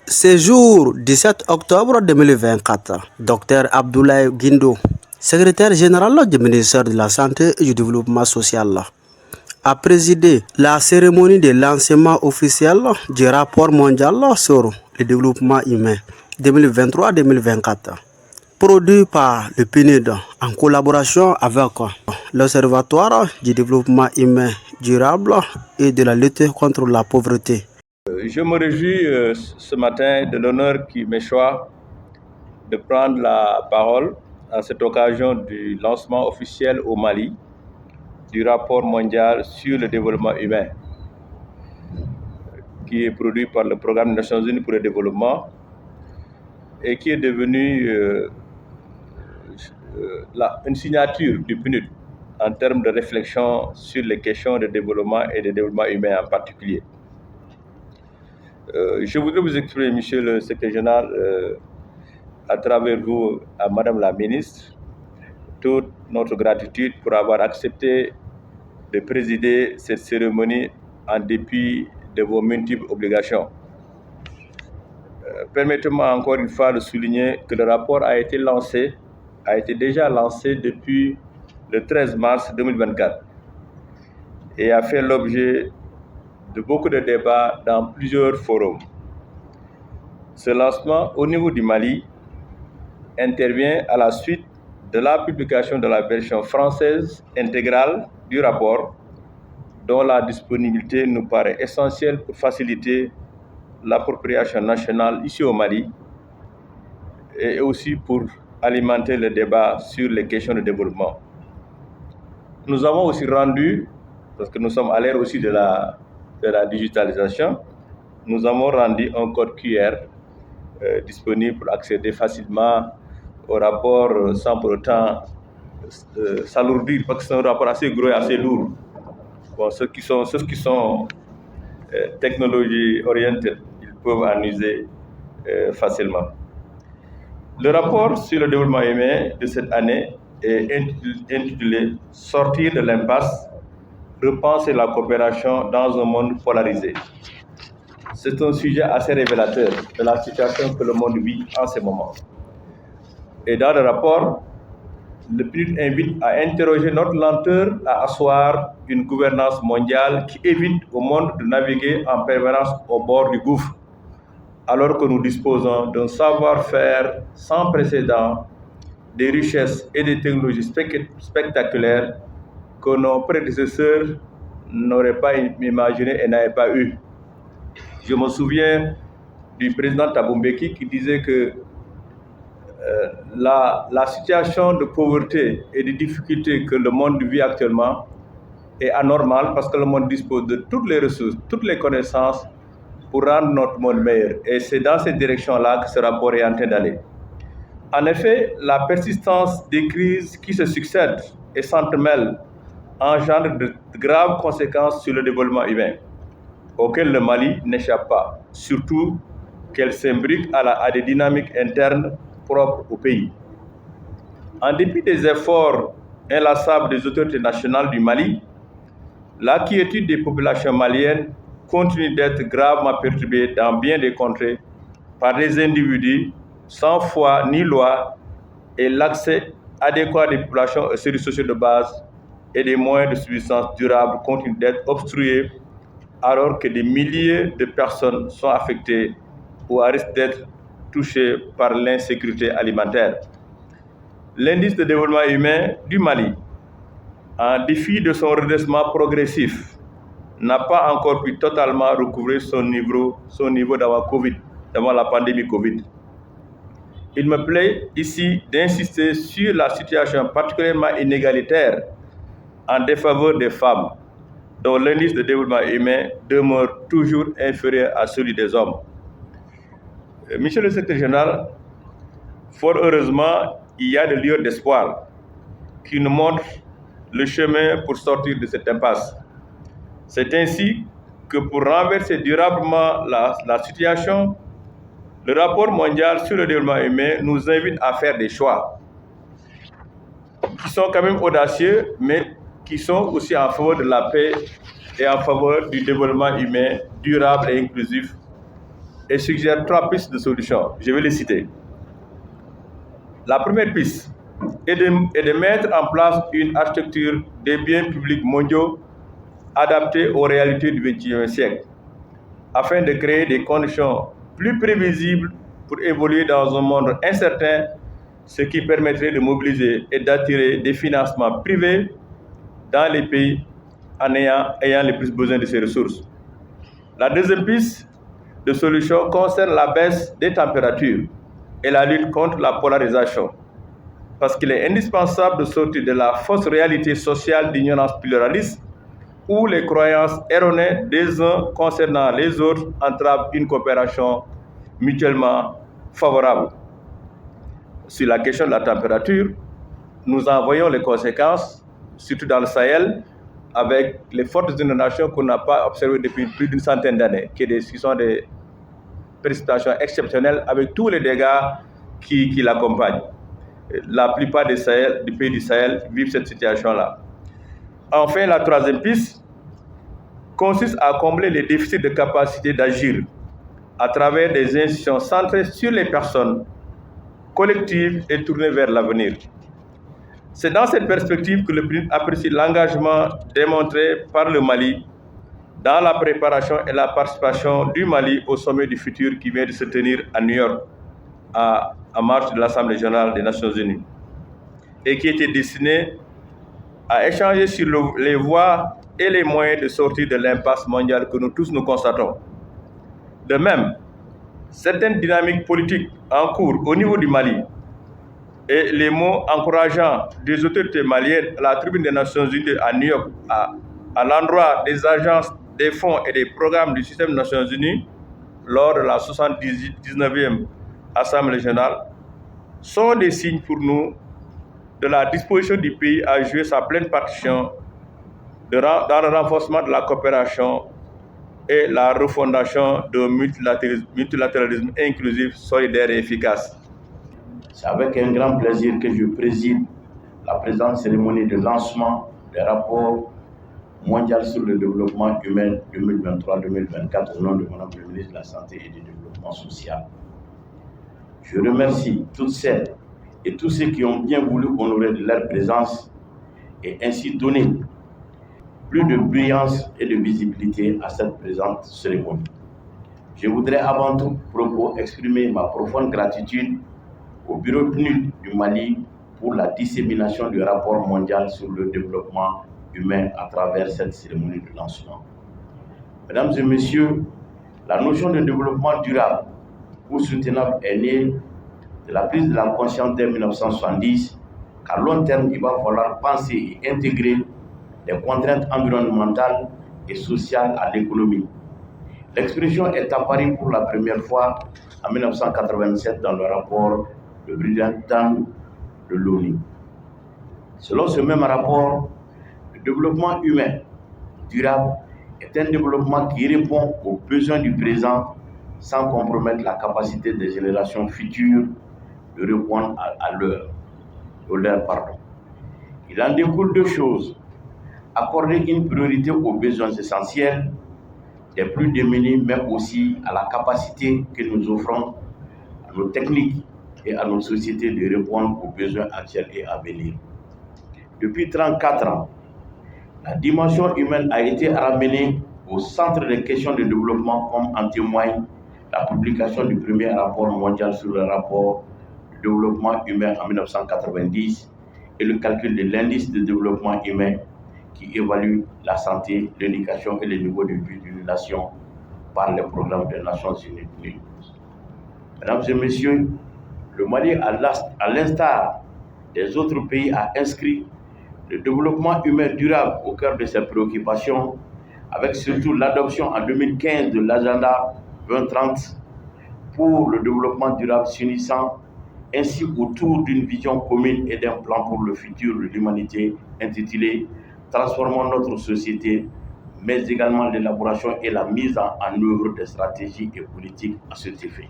Séjour 17 octobre 2024. Dr Abdoulaye Guindo, secrétaire général du ministère de la Santé et du Développement social, a présidé la cérémonie de lancement officiel du rapport mondial sur le développement humain 2023-2024, produit par le PNUD en collaboration avec l'Observatoire du développement humain durable et de la lutte contre la pauvreté. Je me réjouis ce matin de l'honneur qui m'échoit de prendre la parole à cette occasion du lancement officiel au Mali du rapport mondial sur le développement humain, qui est produit par le Programme des Nations Unies pour le développement et qui est devenu une signature du PNUD en termes de réflexion sur les questions de développement et de développement humain en particulier. Je voudrais vous exprimer, Monsieur le secrétaire général, à travers vous, à Madame la ministre, toute notre gratitude pour avoir accepté de présider cette cérémonie en dépit de vos multiples obligations. Permettez-moi encore une fois de souligner que le rapport a été déjà lancé depuis le 13 mars 2024 et a fait l'objet de beaucoup de débats dans plusieurs forums. Ce lancement au niveau du Mali intervient à la suite de la publication de la version française intégrale du rapport, dont la disponibilité nous paraît essentielle pour faciliter l'appropriation nationale ici au Mali et aussi pour alimenter le débat sur les questions de développement. Nous avons aussi rendu, parce que nous sommes à l'ère aussi de la digitalisation, nous avons rendu un code QR disponible pour accéder facilement au rapport sans pour autant s'alourdir, parce que c'est un rapport assez gros et assez lourd. Bon, ceux qui sont technologie orientés, ils peuvent en user facilement. Le rapport sur le développement humain de cette année est intitulé « Sortir de l'impasse, repenser la coopération dans un monde polarisé ». C'est un sujet assez révélateur de la situation que le monde vit en ce moment. Et dans le rapport, le PNUD invite à interroger notre lenteur à asseoir une gouvernance mondiale qui évite au monde de naviguer en permanence au bord du gouffre, alors que nous disposons d'un savoir-faire sans précédent, des richesses et des technologies spectaculaires que nos prédécesseurs n'auraient pas imaginé et n'avaient pas eu. Je me souviens du président Thabo Mbeki qui disait que la situation de pauvreté et de difficulté que le monde vit actuellement est anormale parce que le monde dispose de toutes les ressources, toutes les connaissances pour rendre notre monde meilleur. Et c'est dans cette direction-là que ce rapport est en train d'aller. En effet, la persistance des crises qui se succèdent et s'entremêlent engendre de graves conséquences sur le développement humain, auxquelles le Mali n'échappe pas, surtout qu'elles s'imbriquent à des dynamiques internes propres au pays. En dépit des efforts inlassables des autorités nationales du Mali, la quiétude des populations maliennes continue d'être gravement perturbée dans bien des contrées par des individus sans foi ni loi, et l'accès adéquat des populations aux services sociaux de base et des moyens de subsistance durable continue d'être obstrué, alors que des milliers de personnes sont affectées ou à risque d'être touchées par l'insécurité alimentaire. L'indice de développement humain du Mali, en défi de son redressement progressif, n'a pas encore pu totalement recouvrer son niveau d'avant la pandémie Covid. Il me plaît ici d'insister sur la situation particulièrement inégalitaire en défaveur des femmes, dont l'indice de développement humain demeure toujours inférieur à celui des hommes. Monsieur le secrétaire général, fort heureusement, il y a des lueurs d'espoir qui nous montrent le chemin pour sortir de cette impasse. C'est ainsi que pour renverser durablement la situation, le rapport mondial sur le développement humain nous invite à faire des choix qui sont quand même audacieux, mais qui sont aussi en faveur de la paix et en faveur du développement humain durable et inclusif et suggère 3 pistes de solutions. Je vais les citer. La première piste est de mettre en place une architecture des biens publics mondiaux adaptée aux réalités du XXIe siècle, afin de créer des conditions plus prévisibles pour évoluer dans un monde incertain, ce qui permettrait de mobiliser et d'attirer des financements privés dans les pays ayant le plus besoin de ces ressources. La deuxième piste de solution concerne la baisse des températures et la lutte contre la polarisation, parce qu'il est indispensable de sortir de la fausse réalité sociale d'ignorance pluraliste où les croyances erronées des uns concernant les autres entravent une coopération mutuellement favorable. Sur la question de la température, nous en voyons les conséquences, surtout dans le Sahel, avec les fortes inondations qu'on n'a pas observées depuis plus d'une centaine d'années, qui sont des précipitations exceptionnelles avec tous les dégâts qui l'accompagnent. La plupart des pays du Sahel vivent cette situation-là. Enfin, la troisième piste consiste à combler les déficits de capacité d'agir à travers des institutions centrées sur les personnes, collectives et tournées vers l'avenir. C'est dans cette perspective que le PNUD apprécie l'engagement démontré par le Mali dans la préparation et la participation du Mali au sommet du futur qui vient de se tenir à New York, en marge de l'Assemblée générale des Nations unies, et qui était destiné à échanger sur les voies et les moyens de sortir de l'impasse mondiale que nous tous nous constatons. De même, certaines dynamiques politiques en cours au niveau du Mali et les mots encourageants des autorités maliennes à la tribune des Nations unies à New York, à l'endroit des agences, des fonds et des programmes du système des Nations unies lors de la 79e Assemblée générale sont des signes pour nous de la disposition du pays à jouer sa pleine partition dans le renforcement de la coopération et la refondation d'un multilatéralisme inclusif, solidaire et efficace. C'est avec un grand plaisir que je préside la présente cérémonie de lancement des rapports mondiaux sur le développement humain 2023-2024 au nom de Madame le ministre de la Santé et du Développement social. Je remercie toutes celles et tous ceux qui ont bien voulu honorer de leur présence et ainsi donner plus de brillance et de visibilité à cette présente cérémonie. Je voudrais avant tout propos exprimer ma profonde gratitude au bureau PNUD du Mali pour la dissémination du rapport mondial sur le développement humain à travers cette cérémonie de lancement. Mesdames et messieurs, la notion de développement durable ou soutenable est née de la prise de la conscience dès 1970 qu'à long terme, il va falloir penser et intégrer les contraintes environnementales et sociales à l'économie. L'expression est apparue pour la première fois en 1987 dans le rapport Le Brilliant Temps de l'ONU. Selon ce même rapport, le développement humain durable est un développement qui répond aux besoins du présent sans compromettre la capacité des générations futures de répondre à leur. Il en découle deux choses. Accorder une priorité aux besoins essentiels des plus démunis, mais aussi à la capacité que nous offrons à nos techniques et à nos sociétés de répondre aux besoins actuels et à venir. Depuis 34 ans, la dimension humaine a été ramenée au centre des questions de développement, comme en témoigne la publication du premier rapport mondial sur le rapport du développement humain en 1990 et le calcul de l'indice de développement humain qui évalue la santé, l'éducation et le niveau de vie d'une nation par les programmes des Nations Unies. Mesdames et messieurs, le Mali, à l'instar des autres pays, a inscrit le développement humain durable au cœur de ses préoccupations, avec surtout l'adoption en 2015 de l'agenda 2030 pour le développement durable s'unissant ainsi autour d'une vision commune et d'un plan pour le futur de l'humanité intitulé « Transformons notre société », mais également l'élaboration et la mise en œuvre des stratégies et politiques à cet effet.